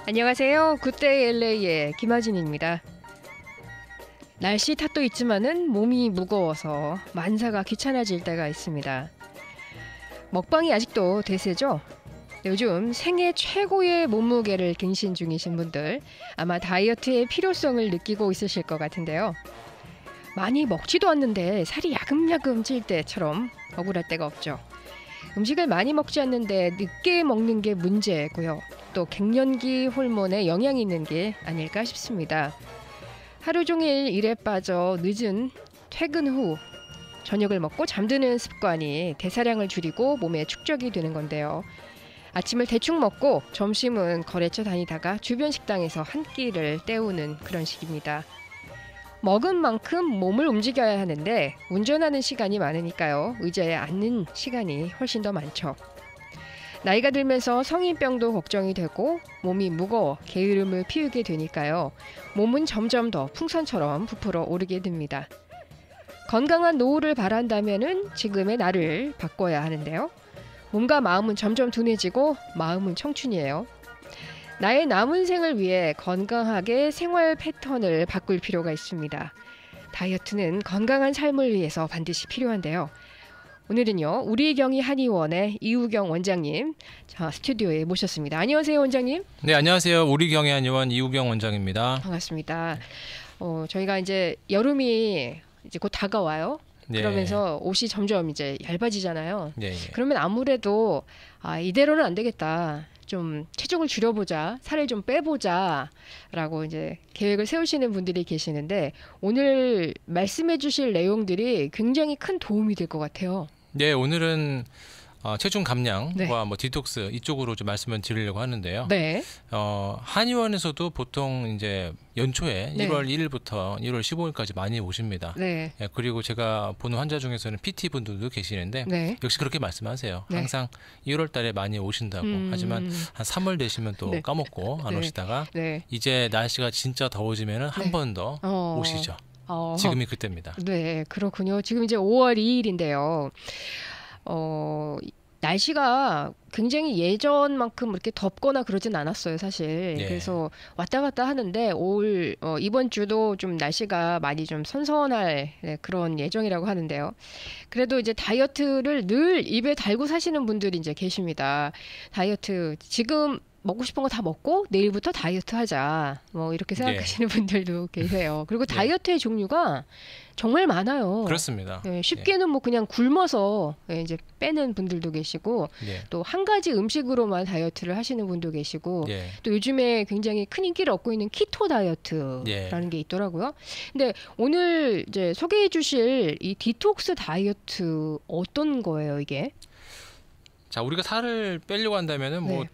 안녕하세요. 굿데이 LA의 김하진입니다. 날씨 탓도 있지만은 몸이 무거워서 만사가 귀찮아질 때가 있습니다. 먹방이 아직도 대세죠? 요즘 생애 최고의 몸무게를 갱신 중이신 분들 아마 다이어트의 필요성을 느끼고 있으실 것 같은데요. 많이 먹지도 않는데 살이 야금야금 찔 때처럼 억울할 때가 없죠. 음식을 많이 먹지 않는데 늦게 먹는 게 문제고요. 또 갱년기 호르몬에 영향이 있는 게 아닐까 싶습니다. 하루 종일 일에 빠져 늦은 퇴근 후 저녁을 먹고 잠드는 습관이 대사량을 줄이고 몸에 축적이 되는 건데요. 아침을 대충 먹고 점심은 거래처 다니다가 주변 식당에서 한 끼를 때우는 그런 식입니다. 먹은 만큼 몸을 움직여야 하는데 운전하는 시간이 많으니까요. 의자에 앉는 시간이 훨씬 더 많죠. 나이가 들면서 성인병도 걱정이 되고 몸이 무거워 게으름을 피우게 되니까요. 몸은 점점 더 풍선처럼 부풀어 오르게 됩니다. 건강한 노후를 바란다면은 지금의 나를 바꿔야 하는데요. 몸과 마음은 점점 둔해지고 마음은 청춘이에요. 나의 남은 생을 위해 건강하게 생활 패턴을 바꿀 필요가 있습니다. 다이어트는 건강한 삶을 위해서 반드시 필요한데요. 오늘은요, 우리경희 한의원의 이우경 원장님 스튜디오에 모셨습니다. 안녕하세요, 원장님. 네, 안녕하세요. 우리경희 한의원 이우경 원장입니다. 반갑습니다. 저희가 이제 여름이 이제 곧 다가와요. 네. 그러면서 옷이 점점 이제 얇아지잖아요. 네. 그러면 아무래도 이대로는 안 되겠다. 좀 체중을 줄여보자, 살을 좀 빼보자 라고 이제 계획을 세우시는 분들이 계시는데 오늘 말씀해 주실 내용들이 굉장히 큰 도움이 될 것 같아요. 네, 오늘은 체중 감량과 네. 뭐 디톡스 이쪽으로 좀 말씀을 드리려고 하는데요. 네. 한의원에서도 보통 이제 연초에 네. 1월 1일부터 1월 15일까지 많이 오십니다. 네. 예, 그리고 제가 보는 환자 중에서는 PT 분들도 계시는데 네. 역시 그렇게 말씀하세요. 네. 항상 1월 달에 많이 오신다고. 하지만 한 3월 되시면 또 네. 까먹고 안 네. 오시다가 네. 이제 날씨가 진짜 더워지면은 한 네. 번 더 오시죠. 지금이 그때입니다. 네, 그렇군요. 지금 이제 5월 2일인데요. 날씨가 굉장히 예전만큼 이렇게 덥거나 그러진 않았어요, 사실. 예. 그래서 왔다 갔다 하는데 이번 주도 좀 날씨가 많이 좀 선선할 그런 예정이라고 하는데요. 그래도 이제 다이어트를 늘 입에 달고 사시는 분들이 이제 계십니다. 다이어트 지금 먹고 싶은 거 다 먹고 내일부터 다이어트 하자. 뭐 이렇게 생각하시는 분들도 계세요. 그리고 다이어트의 종류가 정말 많아요. 그렇습니다. 쉽게는 뭐 그냥 굶어서 이제 빼는 분들도 계시고 또 한 가지 음식으로만 다이어트를 하시는 분도 계시고 또 요즘에 굉장히 큰 인기를 얻고 있는 키토 다이어트라는 게 있더라고요. 근데 오늘 이제 소개해 주실 이 디톡스 다이어트 어떤 거예요, 이게? 자, 우리가 살을 빼려고 한다면은 뭐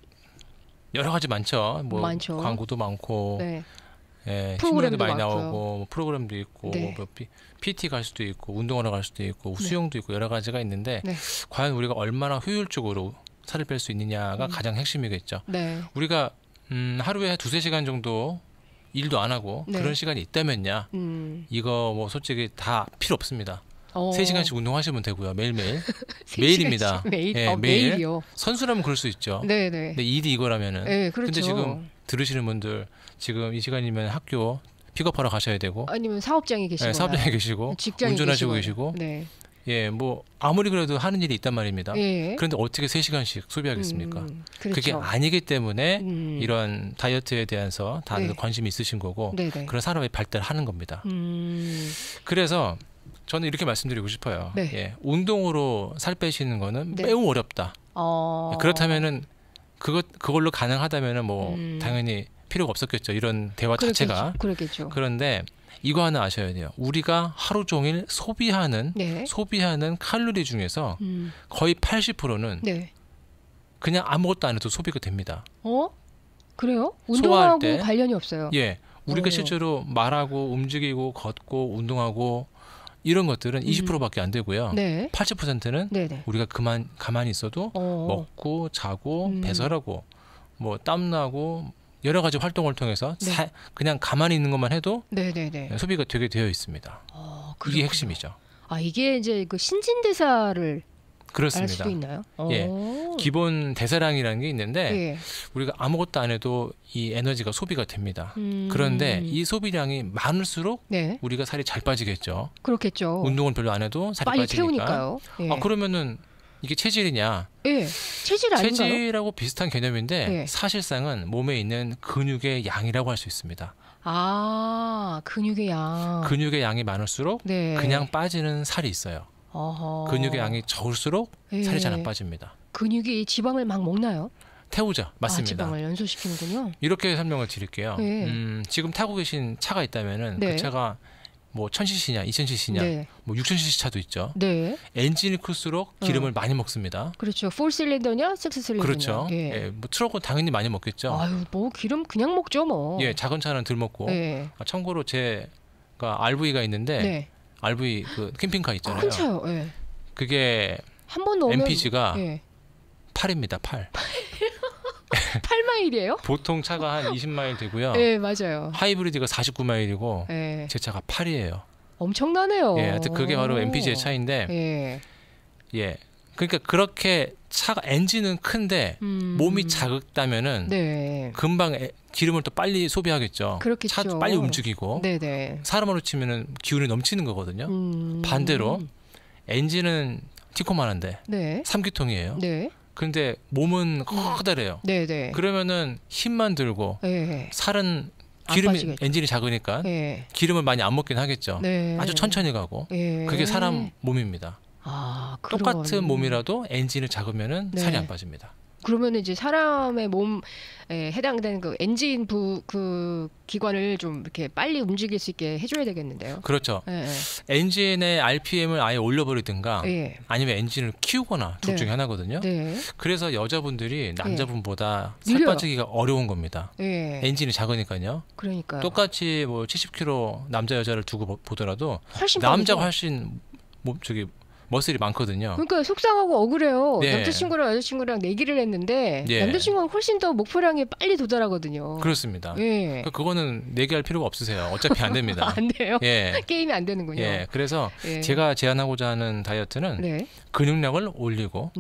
여러 가지 많죠. 뭐 많죠. 광고도 많고, 프로그램도 많이 많고요. 나오고, 뭐 프로그램도 있고, 뭐 PT 갈 수도 있고, 운동하러 갈 수도 있고, 수영도 있고 여러 가지가 있는데 과연 우리가 얼마나 효율적으로 살을 뺄 수 있느냐가 가장 핵심이겠죠. 우리가 하루에 2-3시간 정도 일도 안 하고 그런 시간이 있다면야 이거 뭐 솔직히 다 필요 없습니다. 3시간씩 운동하시면 되고요. 매일매일. 매일입니다. 매일? 매일이요? 선수라면 그럴 수 있죠. 네네. 근데 일이 이거라면은. 그렇죠. 근데 지금 들으시는 분들 지금 이 시간이면 학교 픽업하러 가셔야 되고 아니면 사업장에 계시고 사업장에 계시고 운전하시고 계시고 뭐 아무리 그래도 하는 일이 있단 말입니다. 그런데 어떻게 3시간씩 소비하겠습니까? 그렇죠. 그게 아니기 때문에 이런 다이어트에 대해서 다들 관심이 있으신 거고 그런 산업이 발달하는 겁니다. 그래서 저는 이렇게 말씀드리고 싶어요. 운동으로 살 빼시는 거는 매우 어렵다. 그렇다면은 그걸로 가능하다면은 뭐 당연히 필요가 없었겠죠. 이런 대화 자체가. 그렇겠죠. 그런데 이거 하나 아셔야 돼요. 우리가 하루 종일 소비하는 칼로리 중에서 거의 80%는 그냥 아무것도 안 해도 소비가 됩니다. 그래요? 운동하고 관련이 없어요. 우리가 실제로 말하고 움직이고 걷고 운동하고 이런 것들은 20%밖에 안 되고요. 80%는 우리가 가만히 있어도 먹고 자고 배설하고 뭐 땀나고 여러 가지 활동을 통해서 그냥 가만히 있는 것만 해도 소비가 되게 되어 있습니다. 이게 핵심이죠. 이게 이제 그 신진대사를 그렇습니다. 알 수도 있나요? 예, 기본 대사량이라는 게 있는데 예. 우리가 아무것도 안 해도 이 에너지가 소비가 됩니다. 그런데 이 소비량이 많을수록 네. 우리가 살이 잘 빠지겠죠. 그렇겠죠. 운동을 별로 안 해도 살이 빨리 빠지니까. 태우니까요. 예. 아, 그러면은 이게 체질이냐? 예, 체질 아닌가요? 체질하고 비슷한 개념인데 예. 사실상은 몸에 있는 근육의 양이라고 할 수 있습니다. 아, 근육의 양. 근육의 양이 많을수록 네. 그냥 빠지는 살이 있어요. 어허. 근육의 양이 적을수록 예. 살이 잘 안 빠집니다. 근육이 지방을 막 먹나요? 태우죠. 맞습니다. 지방을 연소시키는군요. 이렇게 설명을 드릴게요. 예. 지금 타고 계신 차가 있다면은 네. 그 차가 뭐 1000cc냐, 2000cc냐, 네. 뭐 6000cc 차도 있죠. 네. 엔진이 클수록 기름을 많이 먹습니다. 그렇죠. 4실린더냐, 6실린더냐. 그렇죠. 예. 예. 뭐 트럭은 당연히 많이 먹겠죠. 아유, 뭐 기름 그냥 먹죠, 뭐. 예, 작은 차는 덜 먹고. 네. 참고로 제가 RV가 있는데 네. RV 그 캠핑카 있잖아요. 큰 차요. 예. 그게 한 번 넣으면 MPG가 8입니다. 8. 8마일이에요? 보통 차가 한 20마일 되고요. 네, 맞아요. 하이브리드가 49마일이고 네. 제 차가 8이에요. 엄청나네요. 예, 하여튼 그게 바로 MPG의 차인데 예. 그러니까 그렇게 차가 엔진은 큰데 몸이 작다면은 네. 금방 기름을 또 빨리 소비하겠죠. 그렇겠죠. 차 빨리 움직이고 네네. 사람으로 치면은 기운이 넘치는 거거든요. 반대로 엔진은 티코만한데 네. 3기통이에요. 네. 근데 몸은 커다래요. 네네. 그러면은 힘만 들고 네. 살은 기름이 엔진이 작으니까 네. 기름을 많이 안 먹긴 하겠죠. 네. 아주 천천히 가고 네. 그게 사람 몸입니다. 아, 똑같은 몸이라도 엔진을 작으면은 네. 살이 안 빠집니다. 그러면 이제 사람의 몸에 해당되는 그 엔진 그 기관을 좀 이렇게 빨리 움직일 수 있게 해줘야 되겠는데요. 그렇죠. 네. 엔진의 RPM을 아예 올려버리든가 네. 아니면 엔진을 키우거나 둘 중에 하나거든요. 네. 그래서 여자분들이 남자분보다 살 빠지기가 어려운 겁니다. 네. 엔진이 작으니까요. 그러니까 똑같이 뭐 70kg 남자 여자를 두고 보더라도 남자가 훨씬 머슬이 많거든요. 그러니까 속상하고 억울해요. 네. 남자친구랑 여자친구랑 내기를 했는데 네. 남자친구가 훨씬 더 목표량에 빨리 도달하거든요. 그렇습니다. 네. 그러니까 그거는 내기할 필요가 없으세요. 어차피 안 됩니다. 안 돼요? 예. 게임이 안 되는군요. 예. 그래서 제가 제안하고자 하는 다이어트는 네. 근육량을 올리고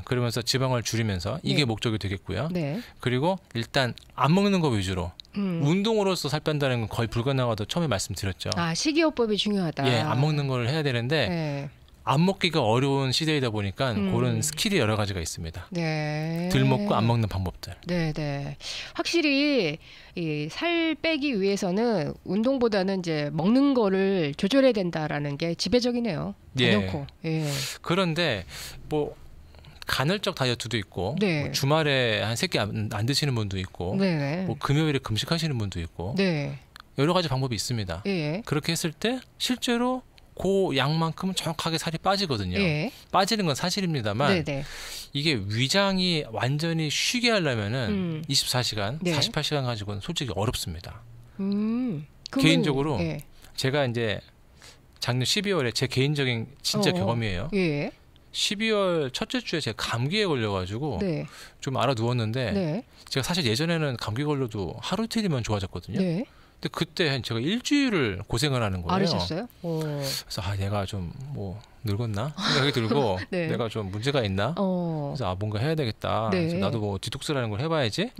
그러면서 지방을 줄이면서 이게 목적이 되겠고요. 네. 그리고 일단 안 먹는 거 위주로 운동으로서 살 뺀다는 건 거의 불가능하다고 처음에 말씀드렸죠. 아, 식이요법이 중요하다. 예, 안 먹는 걸 해야 되는데 안 먹기가 어려운 시대이다 보니까 그런 스킬이 여러 가지가 있습니다. 네. 덜 먹고 안 먹는 방법들. 네, 네. 확실히 이 살 빼기 위해서는 운동보다는 이제 먹는 거를 조절해야 된다라는 게 지배적이네요. 대놓고. 예. 그런데 뭐 간헐적 다이어트도 있고 네. 뭐 주말에 한 3끼 안 드시는 분도 있고 네. 뭐 금요일에 금식하시는 분도 있고 네. 여러 가지 방법이 있습니다. 예. 그렇게 했을 때 실제로 그 양만큼은 정확하게 살이 빠지거든요. 예. 빠지는 건 사실입니다만 네네. 이게 위장이 완전히 쉬게 하려면은 24시간, 네. 48시간 가지고는 솔직히 어렵습니다. 개인적으로 제가 이제 작년 12월에 제 개인적인 진짜 경험이에요. 예. 12월 첫째 주에 제가 감기에 걸려가지고 네. 좀 알아 누웠는데 네. 제가 사실 예전에는 감기 걸려도 하루 이틀이면 좋아졌거든요. 네. 근데 그때 제가 일주일을 고생을 하는 거예요. 앓으셨어요? 그래서 내가 좀 뭐 늙었나 생각이 들고 네. 내가 좀 문제가 있나? 그래서 뭔가 해야 되겠다. 네. 그래서 나도 뭐 디톡스라는 걸 해봐야지.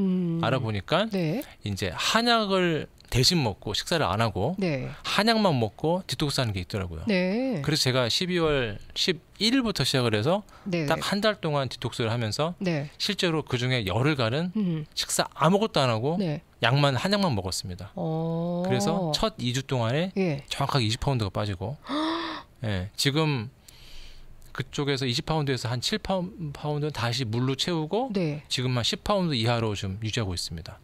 알아보니까 네. 이제 한약을 대신 먹고 식사를 안 하고 네. 한약만 먹고 디톡스하는 게 있더라고요. 네. 그래서 제가 12월 11일부터 시작을 해서 네. 딱 한 달 동안 디톡스를 하면서 네. 실제로 그중에 열흘간은 식사 아무것도 안 하고 네. 한약만 먹었습니다. 그래서 첫 2주 동안에 예. 정확하게 20파운드가 빠지고 예, 지금 그쪽에서 20파운드에서 한 7파운드는 다시 물로 채우고 네. 지금 한 10파운드 이하로 좀 유지하고 있습니다.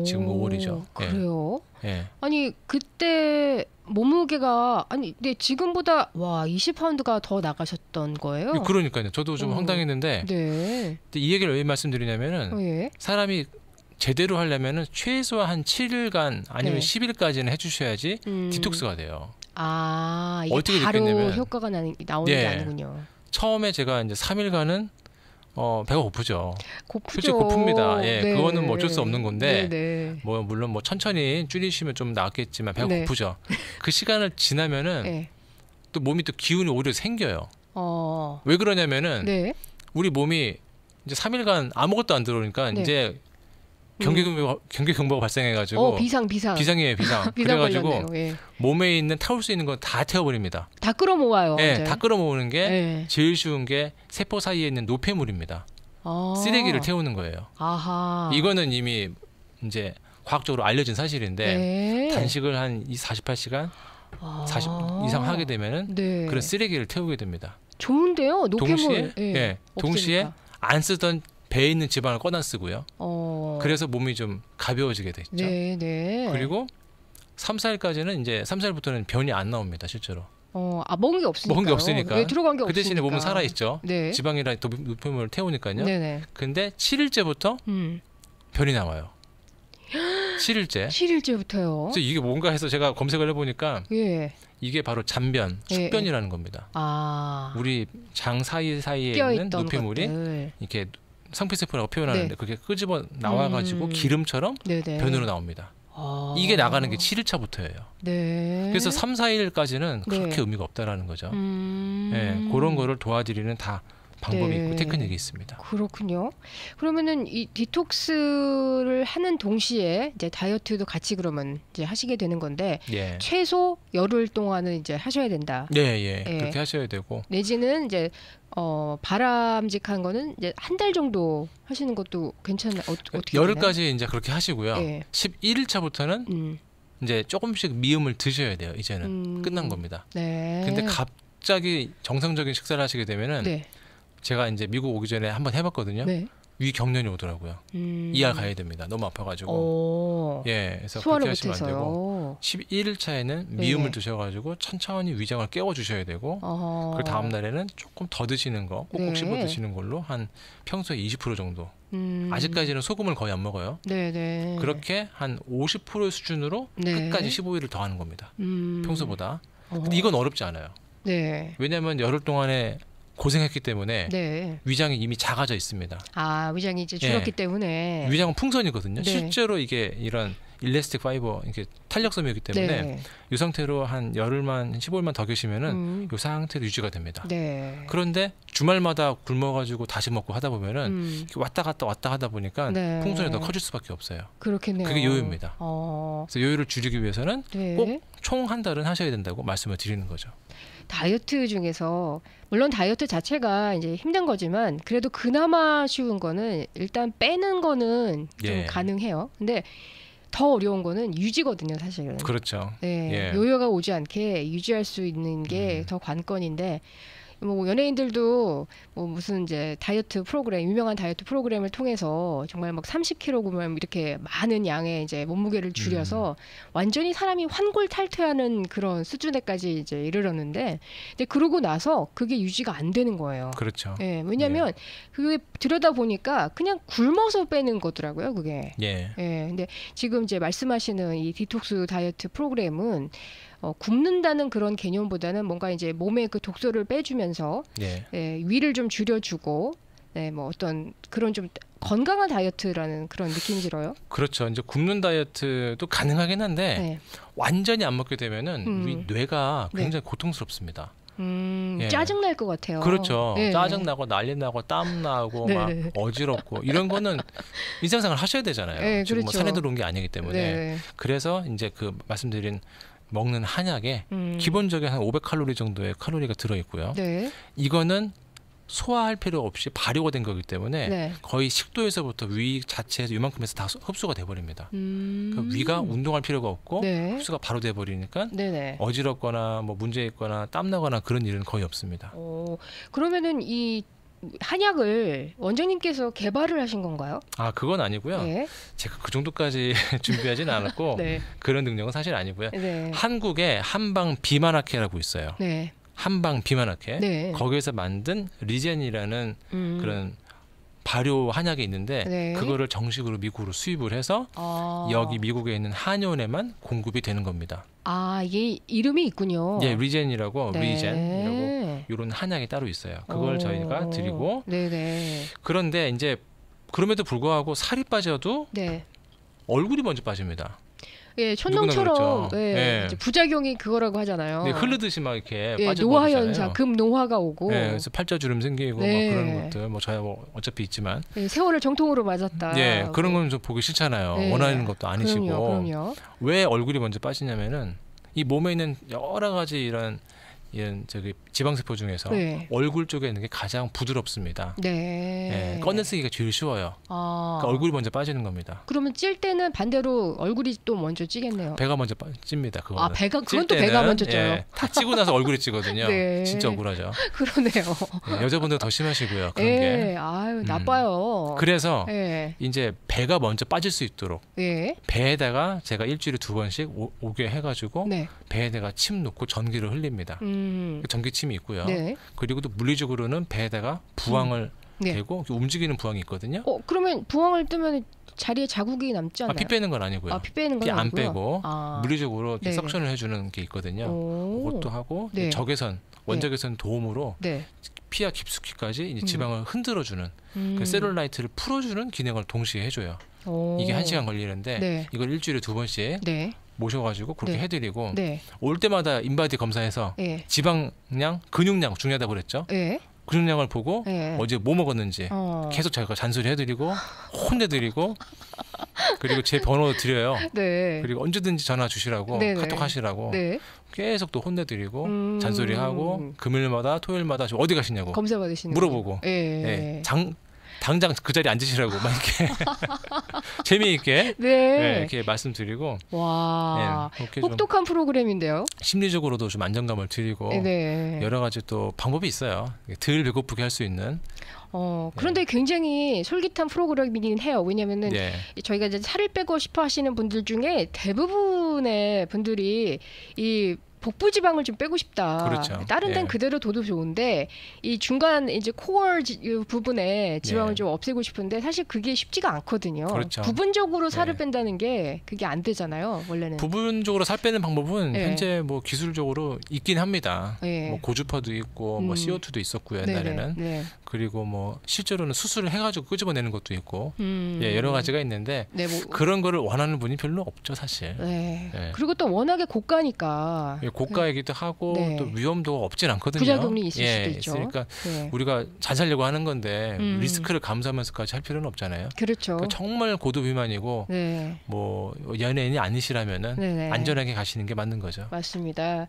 지금 5월이죠. 그래요? 예. 아니 그때 몸무게가 근데 지금보다 20파운드가 더 나가셨던 거예요? 그러니까요. 저도 좀 황당했는데 네. 이 얘기를 왜 말씀드리냐면은 예. 사람이 제대로 하려면은 최소한 한 7일간 아니면 네. 10일까지는 해주셔야지 디톡스가 돼요. 이게 어떻게 바로 느꼈냐면, 효과가 나오는 게 아니군요. 처음에 제가 이제 3일간은 배가 고프죠. 고프죠. 고픕니다. 예, 네. 그거는 뭐 어쩔 수 없는 건데, 네. 뭐 물론 뭐 천천히 줄이시면 좀 낫겠지만 배가 네. 고프죠. 그 시간을 지나면은 네. 또 몸이 또 기운이 오히려 생겨요. 왜 그러냐면은 네. 우리 몸이 이제 3일간 아무것도 안 들어오니까 네. 이제 경계경보가 발생해가지고 비상이에요. 비상. 그래가지고 예. 몸에 있는 태울 수 있는 건 다 태워버립니다. 다 끌어모아요. 네, 다 끌어모으는 게 네. 제일 쉬운 게 세포 사이에 있는 노폐물입니다. 쓰레기를 태우는 거예요. 아하. 이거는 이미 이제 과학적으로 알려진 사실인데 네. 단식을 한 48시간 40 이상 하게 되면은 네. 그런 쓰레기를 태우게 됩니다. 좋은데요. 노폐물. 동시에 안 쓰던 배에 있는 지방을 꺼다 쓰고요. 그래서 몸이 좀 가벼워지게 됐죠. 네. 그리고 3, 4일까지는 이제 3, 4일부터는 변이 안 나옵니다, 실제로. 먹은 게 없으니까. 먹은 게 없으니까. 네, 들어간 게 없으니까. 그 대신에 몸은 살아 있죠. 네. 지방이랑 노폐물을 태우니까요. 네네. 근데 7일째부터 변이 나와요. 7일째. 7일째부터요. 그래서 이게 뭔가 해서 제가 검색을 해보니까 예. 이게 바로 잔변, 숙변이라는 겁니다. 우리 장 사이사이에 있는 노폐물이 것들. 이렇게 상피세포라고 표현하는데 그게 끄집어 나와가지고 기름처럼 네네. 변으로 나옵니다. 이게 나가는 게 7일차부터예요. 네. 그래서 3, 4일까지는 그렇게 의미가 없다라는 거죠. 그런 거를 도와드리는 다 방법이 있고 테크닉이 있습니다. 그렇군요. 그러면은 이 디톡스를 하는 동시에 이제 다이어트도 같이 그러면 이제 하시게 되는 건데 최소 열흘 동안은 이제 하셔야 된다. 그렇게 하셔야 되고 내지는 이제 바람직한 거는 이제 한 달 정도 하시는 것도 괜찮아요. 어떻게 열흘까지 되나요? 이제 그렇게 하시고요. 11일차부터는 이제 조금씩 미음을 드셔야 돼요. 이제는 끝난 겁니다. 근데 갑자기 정상적인 식사를 하시게 되면은 제가 이제 미국 오기 전에 한번 해봤거든요. 위 경련이 오더라고요. 이하 가야 됩니다. 너무 아파가지고. 그래서 그렇게 하시면 안 되고 11일차에는 미음을 드셔가지고 천천히 위장을 깨워주셔야 되고 그 다음 날에는 조금 더 드시는 거, 꼭꼭 씹어 드시는 걸로 한 평소에 20% 정도. 아직까지는 소금을 거의 안 먹어요. 그렇게 한 50% 수준으로 끝까지 15일을 더 하는 겁니다. 평소보다. 근데 이건 어렵지 않아요. 왜냐하면 열흘 동안에 고생했기 때문에 위장이 이미 작아져 있습니다. 위장이 이제 줄었기 때문에 위장은 풍선이거든요. 실제로 이게 이런 일레스틱 파이버 이렇게 탄력섬이기 때문에 이 상태로 한 열흘만 15일만 더 계시면은 이 상태로 유지가 됩니다. 그런데 주말마다 굶어가지고 다시 먹고 하다 보면은 왔다 갔다 하다 보니까 풍선이 더 커질 수밖에 없어요. 그렇겠네요. 그게 요요입니다. 그래서 요요를 줄이기 위해서는 꼭 총 한 달은 하셔야 된다고 말씀을 드리는 거죠. 다이어트 중에서 물론 다이어트 자체가 이제 힘든 거지만 그래도 그나마 쉬운 거는 일단 빼는 거는 좀 가능해요. 근데 더 어려운 거는 유지거든요, 사실은. 그렇죠. 요요가 오지 않게 유지할 수 있는 게 더 관건인데 뭐 연예인들도 뭐 무슨 이제 다이어트 프로그램, 유명한 다이어트 프로그램을 통해서 정말 막 30kg 이렇게 많은 양의 이제 몸무게를 줄여서 완전히 사람이 환골탈퇴하는 그런 수준에까지 이제 이르렀는데, 근데 그러고 나서 그게 유지가 안 되는 거예요. 그렇죠. 왜냐하면 그게 들여다 보니까 그냥 굶어서 빼는 거더라고요, 그게. 근데 지금 이제 말씀하시는 이 디톡스 다이어트 프로그램은 굶는다는 그런 개념보다는 뭔가 이제 몸에 그 독소를 빼주면서 위를 좀 줄여주고 뭐 어떤 그런 좀 건강한 다이어트라는 그런 느낌이 들어요. 그렇죠. 이제 굶는 다이어트도 가능하긴 한데 완전히 안 먹게 되면은 우리 뇌가 굉장히 고통스럽습니다. 짜증 날 것 같아요. 그렇죠. 짜증 나고 난리 나고 땀 나고 막 어지럽고 이런 거는 일상생활 하셔야 되잖아요. 지금 뭐 산에 들어온 게 아니기 때문에. 그래서 이제 그 말씀드린 먹는 한약에 기본적인 한 500칼로리 정도의 칼로리가 들어있고요. 이거는 소화할 필요 없이 발효가 된 거기 때문에 거의 식도에서부터 위 자체에서 이만큼에서 다 흡수가 돼버립니다. 그러니까 위가 운동할 필요가 없고 흡수가 바로 돼버리니까 어지럽거나 뭐 문제 있거나 땀 나거나 그런 일은 거의 없습니다. 그러면은 이 한약을 원장님께서 개발을 하신 건가요? 그건 아니고요. 제가 그 정도까지 준비하지는 않았고 그런 능력은 사실 아니고요. 한국에 한방 비만학회라고 있어요. 한방 비만학회. 거기에서 만든 리젠이라는 그런 발효 한약이 있는데 그거를 정식으로 미국으로 수입을 해서 여기 미국에 있는 한의원에만 공급이 되는 겁니다. 이게 이름이 있군요. 리젠이라고 이런 한약이 따로 있어요. 그걸 저희가 드리고 그런데 이제 그럼에도 불구하고 살이 빠져도 얼굴이 먼저 빠집니다. 예, 촌농처럼 예, 부작용이 그거라고 하잖아요. 네, 흐르듯이 막 이렇게 빠져 노화 현상, 금 노화가 오고. 그래서 팔자주름 생기고 막 그런 것들 뭐 저야 뭐 어차피 있지만. 세월을 정통으로 맞았다. 예, 그런 건 좀 보기 싫잖아요. 원하는 것도 아니시고. 그럼요. 왜 얼굴이 먼저 빠지냐면은 이 몸에 있는 여러 가지 이런 저기 지방세포 중에서 얼굴 쪽에 있는 게 가장 부드럽습니다. 네. 꺼내쓰기가 제일 쉬워요. 그러니까 얼굴이 먼저 빠지는 겁니다. 그러면 찔 때는 반대로 얼굴이 또 먼저 찌겠네요. 배가 먼저 찝니다. 그거는. 그건 또 배가 먼저 쪄요. 다 찌고 나서 얼굴이 찌거든요. 진짜 억울하죠. 그러네요. 여자분들 더 심하시고요. 그런 게. 아유, 나빠요. 그래서 이제 배가 먼저 빠질 수 있도록 배에다가 제가 일주일에 2번씩 오게 해가지고 배에다가 침 놓고 전기를 흘립니다. 전기침이 있고요. 그리고 또 물리적으로는 배에다가 부항을 대고 움직이는 부항이 있거든요. 그러면 부항을 뜨면 자리에 자국이 남지 않나요? 피 빼는 건 아니고요. 피 빼는 건 안 빼고 물리적으로 석션을 해주는 게 있거든요. 그것도 하고 적외선, 원적외선 도움으로 피하 깊숙이까지 이제 지방을 흔들어주는 그 셀룰라이트를 풀어주는 기능을 동시에 해줘요. 이게 1시간 걸리는데 이걸 일주일에 2번씩 모셔가지고 그렇게 해드리고 올 때마다 인바디 검사해서 지방량, 근육량 중요하다고 그랬죠. 근육량을 보고 어제 뭐 먹었는지 계속 제가 잔소리 해드리고 혼내드리고 그리고 제 번호 드려요. 그리고 언제든지 전화 주시라고 카톡 하시라고 계속 또 혼내드리고 잔소리하고 금요일마다 토요일마다 어디 가시냐고 검사 받으시는 물어보고 당장 그 자리에 앉으시라고 막 이렇게 재미있게 이렇게 말씀드리고 와 혹독한 프로그램인데요. 심리적으로도 좀 안정감을 드리고 여러 가지 또 방법이 있어요. 덜 배고프게 할 수 있는. 그런데 굉장히 솔깃한 프로그램이긴 해요. 왜냐면은 저희가 이제 살을 빼고 싶어 하시는 분들 중에 대부분의 분들이 이 복부 지방을 좀 빼고 싶다. 그렇죠. 다른 데는 그대로 둬도 좋은데 이 중간 이제 코어 부분에 지방을 좀 없애고 싶은데 사실 그게 쉽지가 않거든요. 그렇죠. 부분적으로 살을 뺀다는 게 그게 안 되잖아요. 원래는. 부분적으로 살 빼는 방법은 현재 뭐 기술적으로 있긴 합니다. 뭐 고주파도 있고 뭐 CO2도 있었고요 옛날에는. 그리고 뭐 실제로는 수술을 해가지고 끄집어내는 것도 있고 여러 가지가 있는데 그런 거를 원하는 분이 별로 없죠 사실. 그리고 또 워낙에 고가니까. 고가이기도 하고 또 위험도가 없진 않거든요. 부작용이 있을 수도 있죠. 그러니까 우리가 잘 살려고 하는 건데 리스크를 감수하면서까지 할 필요는 없잖아요. 그렇죠. 그러니까 정말 고도 비만이고 뭐 연예인이 아니시라면은 안전하게 가시는 게 맞는 거죠. 맞습니다.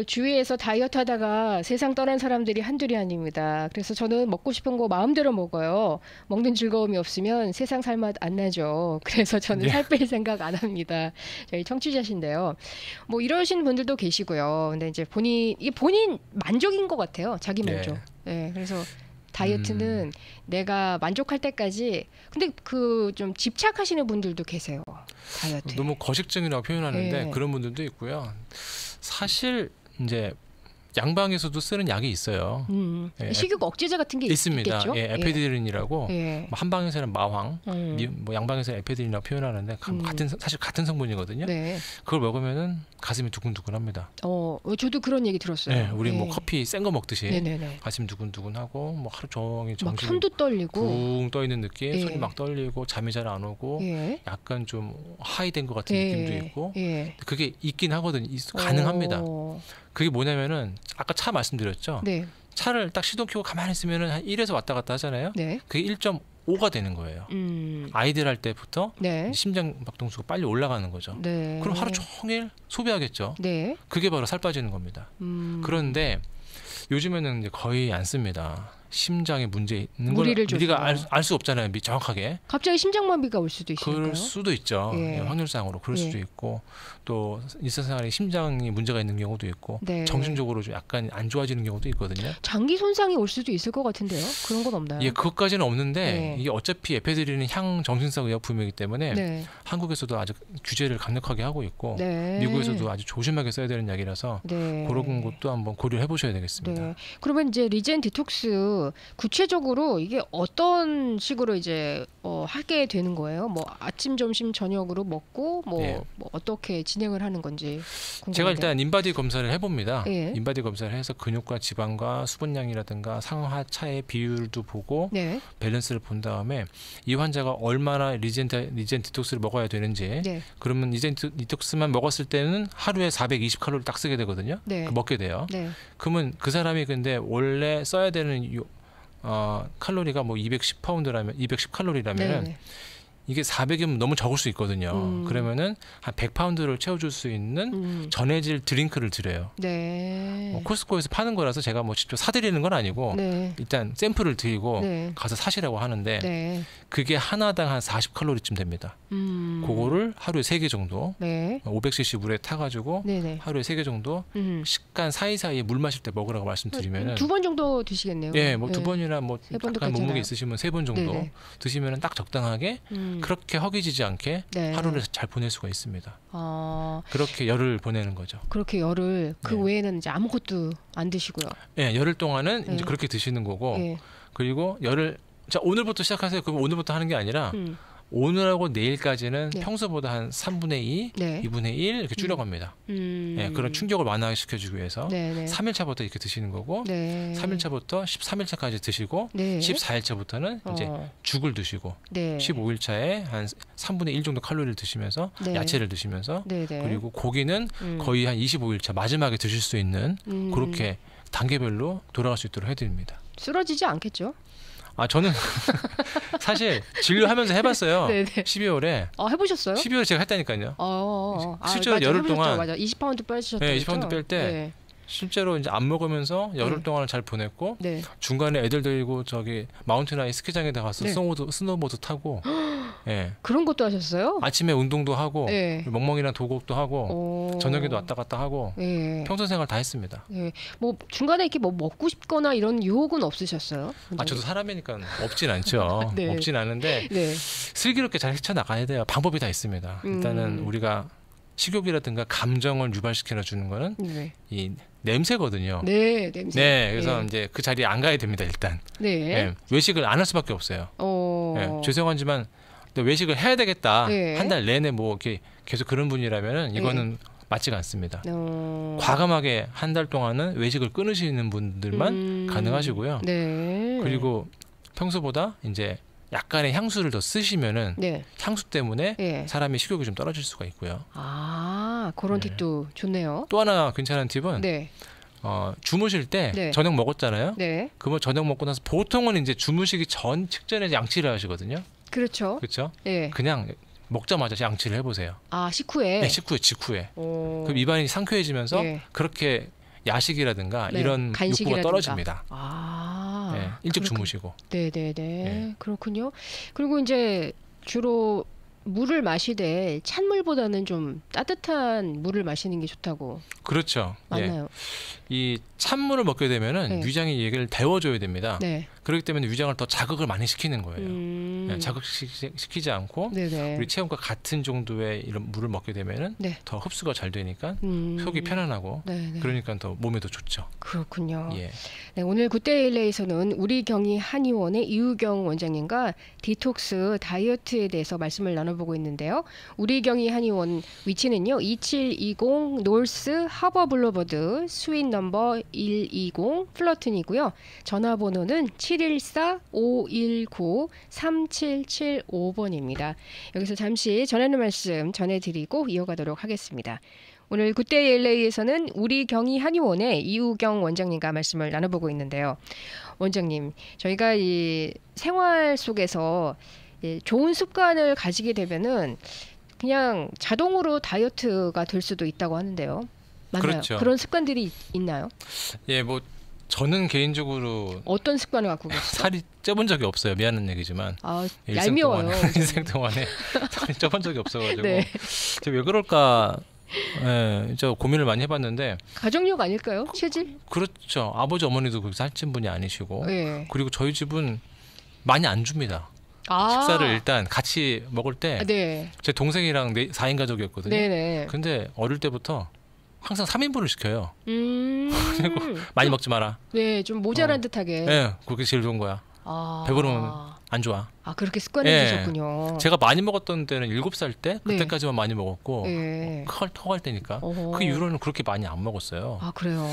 주위에서 다이어트 하다가 세상 떠난 사람들이 한둘이 아닙니다. 그래서 저는 먹고 싶은 거 마음대로 먹어요. 먹는 즐거움이 없으면 세상 살맛 안 나죠. 그래서 저는 살 뺄 생각 안 합니다. 저희 청취자신데요. 뭐 이러신 분들도 계시고요. 근데 이제 이게 본인 만족인 것 같아요. 자기 만족. 그래서 다이어트는 내가 만족할 때까지. 근데 그 좀 집착하시는 분들도 계세요. 다이어트. 너무 거식증이라고 표현하는데 그런 분들도 있고요. 사실 이제 양방에서도 쓰는 약이 있어요. 식욕 억제제 같은 게 있습니다. 있겠죠? 에페드린이라고 한방에서는 마황, 뭐 양방에서는 에페드린이라고 표현하는데 사실 같은 성분이거든요. 그걸 먹으면은 가슴이 두근두근합니다. 저도 그런 얘기 들었어요. 우리 뭐 커피 센 거 먹듯이 가슴 두근두근하고 뭐 하루 종일 정신 손도 떨리고 붕 떠 있는 느낌, 손이 막 떨리고 잠이 잘 안 오고 약간 좀 하이된 것 같은 느낌도 있고 그게 있긴 하거든요. 가능합니다. 그게 뭐냐면은 아까 차 말씀드렸죠. 차를 딱 시동 켜고 가만히 있으면은 한 1에서 왔다 갔다 하잖아요. 그게 1.5가 되는 거예요. 아이들 할 때부터 심장 박동수가 빨리 올라가는 거죠. 그럼 하루 종일 소비하겠죠. 그게 바로 살 빠지는 겁니다. 그런데 요즘에는 이제 거의 안 씁니다. 심장에 문제 있는 걸 우리가 알 수 없잖아요. 정확하게. 갑자기 심장마비가 올 수도 있으니까요. 그럴 수도 있죠. 확률상으로 그럴 수도 있고 또 일상생활에 심장이 문제가 있는 경우도 있고 정신적으로 좀 약간 안 좋아지는 경우도 있거든요. 장기 손상이 올 수도 있을 것 같은데요. 그런 건 없나요? 그것까지는 없는데 이게 어차피 에페드린은 향정신성 의약품이기 때문에 한국에서도 아주 규제를 강력하게 하고 있고 미국에서도 아주 조심하게 써야 되는 약이라서 그런 것도 한번 고려해 보셔야 되겠습니다. 그러면 이제 리젠 디톡스 구체적으로 이게 어떤 식으로 이제 하게 되는 거예요? 뭐 아침, 점심, 저녁으로 먹고 뭐 어떻게 진행을 하는 건지 궁금한데. 제가 일단 인바디 검사를 해봅니다. 인바디 검사를 해서 근육과 지방과 수분량이라든가 상하차의 비율도 보고 밸런스를 본 다음에 이 환자가 얼마나 리젠 디톡스를 먹어야 되는지 그러면 리젠 디톡스만 먹었을 때는 하루에 420칼로리 딱 쓰게 되거든요. 먹게 돼요. 그러면 그 사람이 근데 원래 써야 되는 칼로리가 뭐 210파운드라면 210칼로리라면 이게 400이면 너무 적을 수 있거든요. 그러면은 한 100파운드를 채워줄 수 있는 전해질 드링크를 드려요. 코스트코에서 파는 거라서 제가 뭐 직접 사드리는 건 아니고 일단 샘플을 드리고 가서 사시라고 하는데 그게 하나당 한 40칼로리쯤 됩니다. 그거를 하루에 3개 정도 500cc 물에 타가지고 하루에 3개 정도 식간 사이사이에 물 마실 때 먹으라고 말씀드리면은 2번 정도 드시겠네요. 뭐 2번이나 뭐 약간 몸무게 있으시면 3번 정도 드시면은 딱 적당하게 그렇게 허기지지 않게 하루를 잘 보낼 수가 있습니다. 그렇게 열을 보내는 거죠. 그렇게 열을 그 외에는 이제 아무것도 안 드시고요. 열흘 동안은 이제 그렇게 드시는 거고 그리고 열을 자 오늘부터 시작하세요. 그럼 오늘부터 하는 게 아니라 오늘하고 내일까지는 평소보다 한 3분의 2, 2분의 1 이렇게 줄여갑니다. 그런 충격을 완화시켜주기 위해서 3일차부터 이렇게 드시는 거고 3일차부터 13일차까지 드시고 14일차부터는 이제 죽을 드시고 15일차에 한 3분의 1 정도 칼로리를 드시면서 야채를 드시면서 그리고 고기는 거의 한 25일차 마지막에 드실 수 있는 그렇게 단계별로 돌아갈 수 있도록 해드립니다. 쓰러지지 않겠죠? 저는 사실 진료하면서 해봤어요. 12월에. 해보셨어요? 12월에 제가 했다니까요. 실제로 열흘 동안. 맞아. 20파운드 빼셨죠. 20파운드 뺄 때 실제로 이제 안 먹으면서 열흘 동안을 잘 보냈고 중간에 애들 데리고 저기 마운틴 하이 스키장에 가서 스노보드 타고 그런 것도 하셨어요? 아침에 운동도 하고 멍멍이랑 도곡도 하고 저녁에도 왔다 갔다 하고 평소 생활 다 했습니다. 뭐 중간에 이렇게 뭐 먹고 싶거나 이런 유혹은 없으셨어요? 저도 사람이니까 없진 않죠. 없진 않은데 슬기롭게 잘 헤쳐나가야 돼요. 방법이 다 있습니다. 일단은 우리가 식욕이라든가 감정을 유발시켜 주는 거는 이 냄새거든요. 냄새. 그래서 이제 그 자리에 안 가야 됩니다. 일단 외식을 안 할 수밖에 없어요. 죄송하지만 외식을 해야 되겠다. 한 달 내내 뭐 이렇게 계속 그런 분이라면은 이거는 맞지가 않습니다. 과감하게 한 달 동안은 외식을 끊으시는 분들만 가능하시고요. 그리고 평소보다 이제 약간의 향수를 더 쓰시면은 향수 때문에 사람이 식욕이 좀 떨어질 수가 있고요. 그런 팁도 좋네요. 또 하나 괜찮은 팁은 주무실 때 저녁 먹었잖아요. 그러면 저녁 먹고 나서 보통은 이제 주무시기 전 직전에 양치를 하시거든요. 그렇죠. 그냥 먹자마자 양치를 해보세요. 식후에? 직후에. 그럼 입안이 상쾌해지면서 그렇게 야식이라든가 이런 욕구가 떨어집니다. 일찍 주무시고. 그렇군요. 그리고 이제 주로 물을 마시되 찬물보다는 좀 따뜻한 물을 마시는 게 좋다고. 그렇죠. 맞나요? 이 찬물을 먹게 되면은 위장이 얘를 데워줘야 됩니다. 그렇기 때문에 위장을 더 자극을 많이 시키는 거예요. 자극시키지 않고 우리 체온과 같은 정도의 이런 물을 먹게 되면은 더 흡수가 잘 되니까 속이 편안하고 그러니까 더 몸에 더 좋죠. 그렇군요. 오늘 굿데일리에서는 우리경희 한의원의 이우경 원장님과 디톡스 다이어트에 대해서 말씀을 나눠보고 있는데요. 우리경희 한의원 위치는요. 2720 노스 하버 블루버드 스윗 넘버 120 플러튼이고요. 전화번호는 714-519-3775번입니다. 여기서 잠시 전하는 말씀 전해드리고 이어가도록 하겠습니다. 오늘 굿데이 LA에서는 우리경희 한의원의 이우경 원장님과 말씀을 나눠보고 있는데요. 원장님, 저희가 이 생활 속에서 좋은 습관을 가지게 되면은 그냥 자동으로 다이어트가 될 수도 있다고 하는데요. 맞나요? 그렇죠. 그런 습관들이 있나요? 뭐 저는 개인적으로 어떤 습관을 갖고 계세요? 살이 쪄본 적이 없어요. 미안한 얘기지만 얄미워요. 인생 동안에 살이 쪄본 적이 없어가지고 왜 그럴까 저 고민을 많이 해봤는데 가족력 아닐까요? 체질? 그렇죠. 아버지 어머니도 그렇게 살찐 분이 아니시고 그리고 저희 집은 많이 안 줍니다. 식사를 일단 같이 먹을 때 제 동생이랑 4인 가족이었거든요. 근데 어릴 때부터 항상 3인분을 시켜요. 그리고 많이 먹지 마라. 네, 좀 모자란 듯하게. 네, 그게 제일 좋은 거야. 배부르면 안 좋아. 그렇게 습관해지셨군요. 제가 많이 먹었던 때는 7살 때 그때까지만 많이 먹었고 토할 때니까 그 이후로는 그렇게 많이 안 먹었어요. 그래요?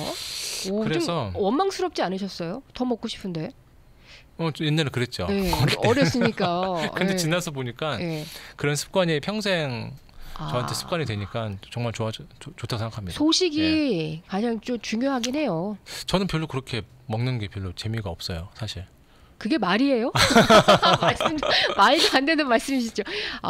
그래서 좀 원망스럽지 않으셨어요? 더 먹고 싶은데. 옛날에 그랬죠. 네, 어렸으니까. 근데 지나서 보니까 그런 습관이 평생 저한테 습관이 되니까 정말 좋다고 생각합니다. 소식이 가장 좀 중요하긴 해요. 저는 별로 그렇게 먹는 게 별로 재미가 없어요, 사실. 그게 말이에요? 말도 안 되는 말씀이시죠.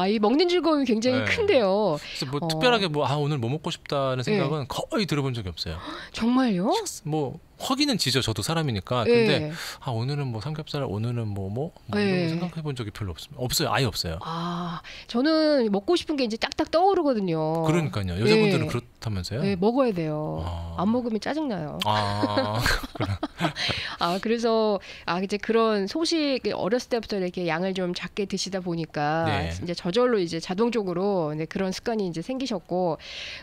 이 먹는 즐거움이 굉장히 큰데요. 그래서 뭐 특별하게 오늘 뭐 먹고 싶다는 생각은 거의 들어본 적이 없어요. 정말요? 뭐 허기는 지죠. 저도 사람이니까. 근데 오늘은 뭐 삼겹살, 오늘은 뭐 이런 거 생각해 본 적이 별로 없습니다. 없어요. 아예 없어요. 저는 먹고 싶은 게 이제 딱딱 떠오르거든요. 그러니까요. 여자분들은 그렇다면서요? 네, 먹어야 돼요. 안 먹으면 짜증나요. 그래서 이제 그런 소식 어렸을 때부터 이렇게 양을 좀 작게 드시다 보니까 이제 저절로 이제 자동적으로 그런 습관이 이제 생기셨고,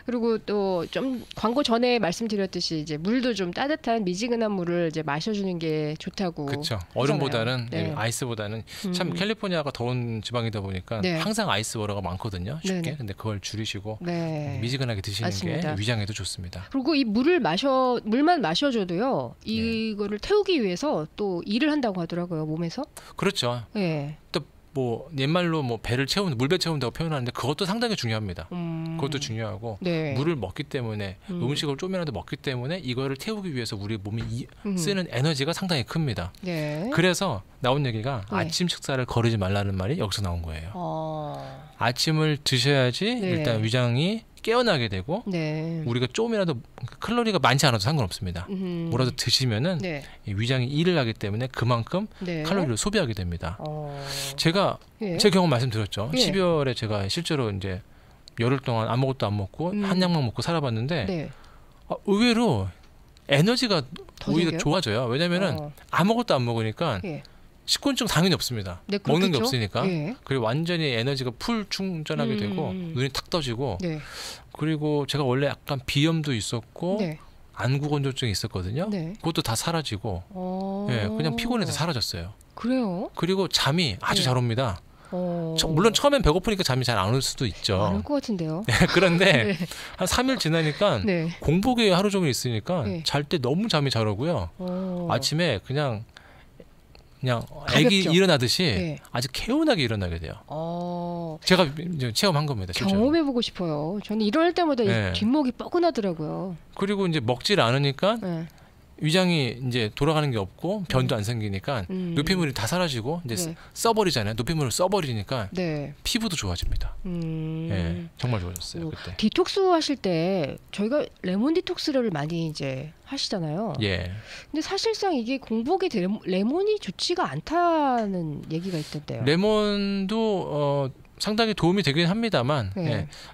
그리고 또 좀 광고 전에 말씀드렸듯이 이제 물도 좀 따뜻한 미지근한 물을 이제 마셔주는 게 좋다고. 그렇죠. 얼음보다는 아이스보다는 참 캘리포니아가 더운 지방이다 보니까 항상 아이스 워터가 많거든요. 쉽게. 근데 그걸 줄이시고 미지근하게 드시는 게 위장에도 좋습니다. 그리고 이 물만 마셔줘도요. 이거를 태우기 위해서 또 일을 한다고 하더라고요. 몸에서. 그렇죠. 또 뭐 옛말로 뭐 배를 채우는 물배 채운다고 표현하는데 그것도 상당히 중요합니다. 그것도 중요하고 물을 먹기 때문에 음식을 좀이라도 먹기 때문에 이거를 태우기 위해서 우리 몸이 쓰는 에너지가 상당히 큽니다. 그래서 나온 얘기가 아침 식사를 거르지 말라는 말이 여기서 나온 거예요. 아침을 드셔야지 일단 위장이 깨어나게 되고 우리가 좀이라도 칼로리가 많지 않아도 상관없습니다. 뭐라도 드시면은 위장이 일을 하기 때문에 그만큼 칼로리를 소비하게 됩니다. 제가 제 경험 말씀드렸죠. 12월에 제가 실제로 이제 열흘 동안 아무것도 안 먹고 한 약만 먹고 살아봤는데 의외로 에너지가 오히려 좋아져요. 왜냐면은 아무것도 안 먹으니까 식곤증 당연히 없습니다. 먹는 게 없으니까. 그리고 완전히 에너지가 풀 충전하게 되고 눈이 탁 떠지고 그리고 제가 원래 약간 비염도 있었고 안구건조증이 있었거든요. 그것도 다 사라지고 그냥 피곤해서 사라졌어요. 그래요? 그리고 잠이 아주 잘 옵니다. 물론 처음엔 배고프니까 잠이 잘 안 올 수도 있죠. 안 올 것 같은데요. 그런데 한 3일 지나니까 공복에 하루 종일 있으니까 잘 때 너무 잠이 잘 오고요. 아침에 그냥 애기 일어나듯이 아주 개운하게 일어나게 돼요. 제가 이제 체험한 겁니다. 실제로. 경험해보고 싶어요. 저는 일어날 때마다 이 뒷목이 뻐근하더라고요. 그리고 이제 먹질 않으니까 위장이 이제 돌아가는 게 없고 변도 안 생기니까 노폐물이 다 사라지고 이제 써버리잖아요. 노폐물을 써버리니까 피부도 좋아집니다. 정말 좋아졌어요. 그때. 디톡스 하실 때 저희가 레몬 디톡스를 많이 이제 하시잖아요. 근데 사실상 이게 공복에 레몬이 좋지가 않다는 얘기가 있던데요. 레몬도 상당히 도움이 되긴 합니다만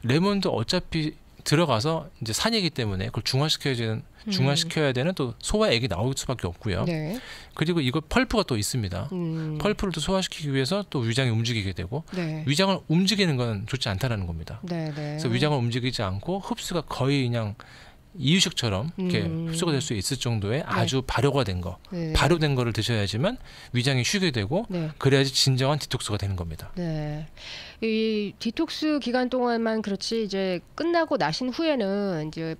레몬도 어차피 들어가서 이제 산이기 때문에 그걸 중화시켜야 되는 또 소화액이 나올 수밖에 없고요. 그리고 이거 펄프가 또 있습니다. 펄프를 또 소화시키기 위해서 또 위장이 움직이게 되고 위장을 움직이는 건 좋지 않다라는 겁니다. 그래서 위장을 움직이지 않고 흡수가 거의 그냥 이유식처럼 이렇게 흡수가 될 수 있을 정도의 아주 발효된 거를 드셔야지만 위장이 쉬게 되고 그래야지 진정한 디톡스가 되는 겁니다. 이 디톡스 기간 동안만 그렇지 이제 끝나고 나신 후에는 이제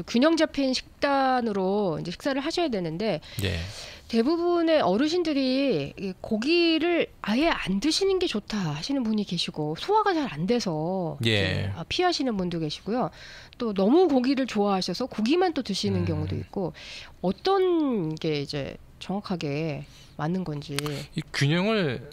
균형 잡힌 식단으로 이제 식사를 하셔야 되는데 대부분의 어르신들이 고기를 아예 안 드시는 게 좋다 하시는 분이 계시고 소화가 잘 안 돼서 피하시는 분도 계시고요. 또 너무 고기를 좋아하셔서 고기만 또 드시는 경우도 있고 어떤 게 이제 정확하게 맞는 건지 이 균형을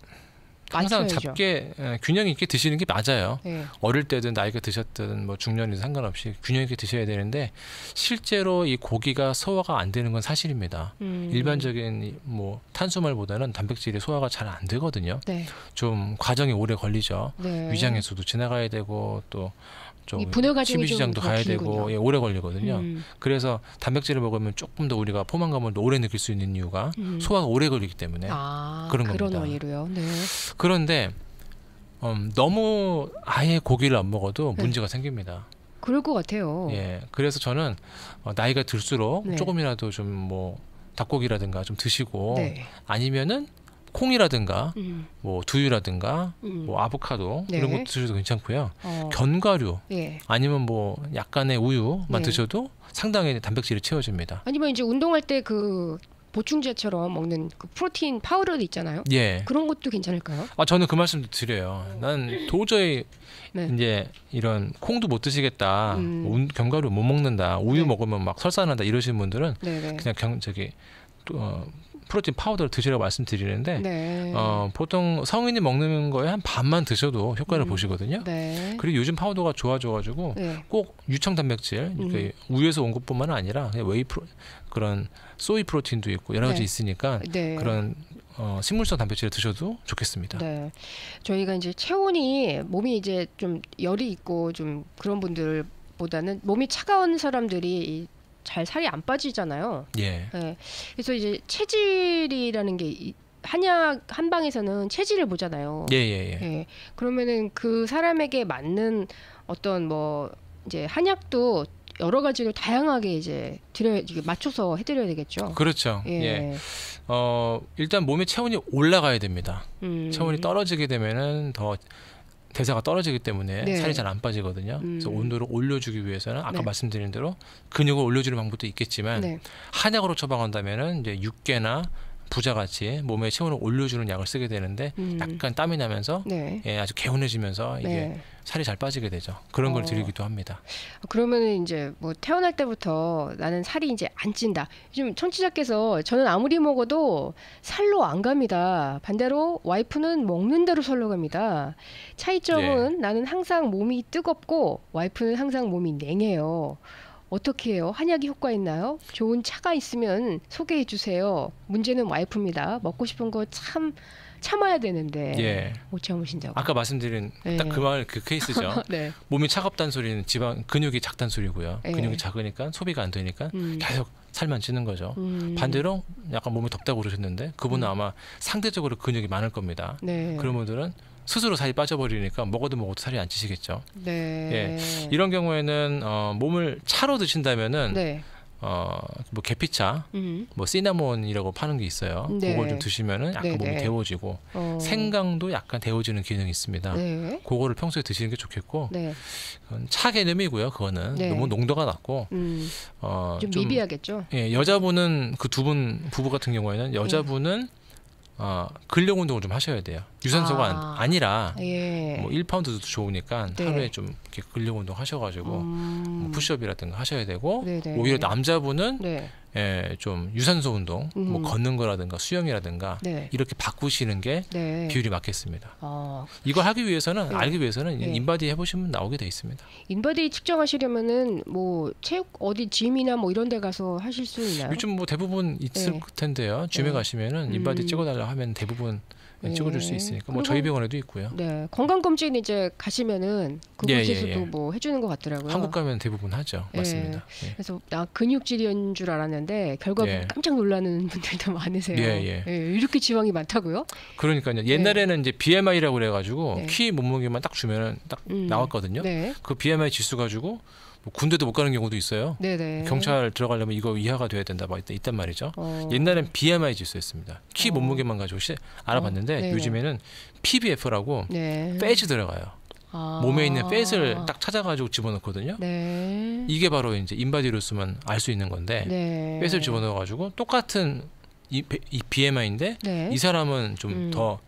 항상 잡게 균형 있게 드시는 게 맞아요. 어릴 때든 나이가 드셨든 뭐 중년이든 상관없이 균형 있게 드셔야 되는데 실제로 이 고기가 소화가 안 되는 건 사실입니다. 일반적인 뭐 탄수화물보다는 단백질이 소화가 잘 안 되거든요. 좀 과정이 오래 걸리죠. 위장에서도 지나가야 되고 또 십이지장도 가야 되고 오래 걸리거든요. 그래서 단백질을 먹으면 조금 더 우리가 포만감을 오래 느낄 수 있는 이유가 소화가 오래 걸리기 때문에 그런 겁니다. 그런 원리로요. 그런데 너무 아예 고기를 안 먹어도 문제가 생깁니다. 그럴 것 같아요. 예, 그래서 저는 나이가 들수록 네. 조금이라도 좀 뭐 닭고기라든가 좀 드시고 네. 아니면은 콩이라든가 뭐 두유라든가 뭐 아보카도 네. 이런 것 드셔도 괜찮고요. 견과류 예. 아니면 뭐 약간의 우유만 네. 드셔도 상당히 단백질이 채워집니다. 아니면 이제 운동할 때 그 보충제처럼 먹는 그 프로틴 파우더도 있잖아요. 예. 그런 것도 괜찮을까요? 저는 그 말씀도 드려요. 난 도저히 네. 이제 이런 콩도 못 드시겠다, 견과류 못 먹는다, 우유 네. 먹으면 막 설사난다 이러시는 분들은 네네. 그냥 프로틴 파우더를 드시라고 말씀드리는데 네. 보통 성인이 먹는 거에 한 반만 드셔도 효과를 보시거든요. 네. 그리고 요즘 파우더가 좋아져가지고 네. 꼭 유청 단백질, 그러니까 우유에서 온 것뿐만 아니라 그냥 그런 소이 프로틴도 있고 여러 가지 네. 있으니까 네. 그런 식물성 단백질을 드셔도 좋겠습니다. 네. 저희가 이제 체온이 몸이 이제 좀 열이 있고 좀 그런 분들보다는 몸이 차가운 사람들이 잘 살이 안 빠지잖아요. 예. 네. 그래서 이제 체질이라는 게 한약 한방에서는 체질을 보잖아요. 예. 네. 그러면은 그 사람에게 맞는 어떤 뭐 이제 한약도 여러 가지로 다양하게 이제 맞춰서 해드려야 되겠죠. 그렇죠. 예. 일단 몸의 체온이 올라가야 됩니다. 체온이 떨어지게 되면은 더 대사가 떨어지기 때문에 네. 살이 잘 안 빠지거든요. 그래서 온도를 올려주기 위해서는 아까 네. 말씀드린 대로 근육을 올려주는 방법도 있겠지만 네. 한약으로 처방한다면은 이제 육개나 부자같이 몸의 체온을 올려주는 약을 쓰게 되는데 약간 땀이 나면서 네. 예, 아주 개운해지면서 이게 네. 살이 잘 빠지게 되죠. 그런 걸 드리기도 합니다. 그러면은 이제 뭐 태어날 때부터 나는 살이 이제 안 찐다. 요즘 청취자께서 저는 아무리 먹어도 살로 안 갑니다. 반대로 와이프는 먹는 대로 살로 갑니다. 차이점은 나는 항상 몸이 뜨겁고 와이프는 항상 몸이 냉해요. 어떻게 해요? 한약이 효과 있나요? 좋은 차가 있으면 소개해 주세요. 문제는 와이프입니다. 먹고 싶은 거 참아야 되는데 예. 못 참으신다고. 아까 말씀드린 딱 그 말 그 케이스죠. 네. 몸이 차갑다는 소리는 근육이 작다는 소리고요. 네. 근육이 작으니까 소비가 안 되니까 계속 살만 찌는 거죠. 반대로 약간 몸이 덥다고 그러셨는데 그분은 아마 상대적으로 근육이 많을 겁니다. 네. 그런 분들은 스스로 살이 빠져버리니까 먹어도 살이 안 찌시겠죠. 네. 예. 이런 경우에는 몸을 차로 드신다면은 네. 뭐 계피차, 뭐 시나몬이라고 파는 게 있어요. 네. 그걸 좀 드시면은 약간 몸이 데워지고 생강도 약간 데워지는 기능이 있습니다. 네. 그거를 평소에 드시는 게 좋겠고 네. 그건 차 개념이고요. 그거는 네. 너무 농도가 낮고 좀 미비하겠죠. 예, 여자분은 그 두 분 부부 같은 경우에는 여자분은 근력 운동을 좀 하셔야 돼요. 유산소가 아니라 예. 뭐 1파운드도 좋으니까 네. 하루에 좀 이렇게 근력 운동 하셔가지고 뭐 푸시업이라든가 하셔야 되고 네네. 오히려 남자분은 네. 예, 좀 유산소 운동, 뭐 걷는 거라든가 수영이라든가 네. 이렇게 바꾸시는 게 네. 비율이 맞겠습니다. 이걸 하기 위해서는 네. 알기 위해서는 네. 인바디 해보시면 나오게 돼 있습니다. 인바디 측정하시려면은 뭐 체육 어디 짐이나 뭐 이런 데 가서 하실 수 있나요? 요즘 뭐 대부분 있을 네. 텐데요. 짐에 네. 가시면은 인바디 찍어달라 하면 대부분 네. 찍어줄 수 있으니까 뭐 그리고 저희 병원에도 있고요. 네. 건강검진 이제 가시면은 그곳에서도 뭐 해주는 것 같더라고요. 한국 가면 대부분 하죠. 네. 맞습니다. 예. 그래서 나 근육질인 줄 알았는데 결과 예. 깜짝 놀라는 분들도 많으세요. 예. 이렇게 지방이 많다고요? 그러니까요. 옛날에는 이제 BMI라고 그래가지고 네. 키 몸무게만 딱 주면은 딱 나왔거든요. 네. 그 BMI 지수 가지고 뭐 군대도 못 가는 경우도 있어요. 네네. 경찰 들어가려면 이거 이하가 돼야 된다 막 있단 말이죠. 옛날엔 BMI 지수였습니다. 키 몸무게만 가지고 알아봤는데 요즘에는 PBF라고 네. 팻이 들어가요. 몸에 있는 팻을 딱 찾아가지고 집어넣거든요. 네. 이게 바로 이제 인바디로 쓰면 알 수 있는 건데 네. 팻을 집어넣어가지고 똑같은 이 BMI인데 네. 이 사람은 좀 더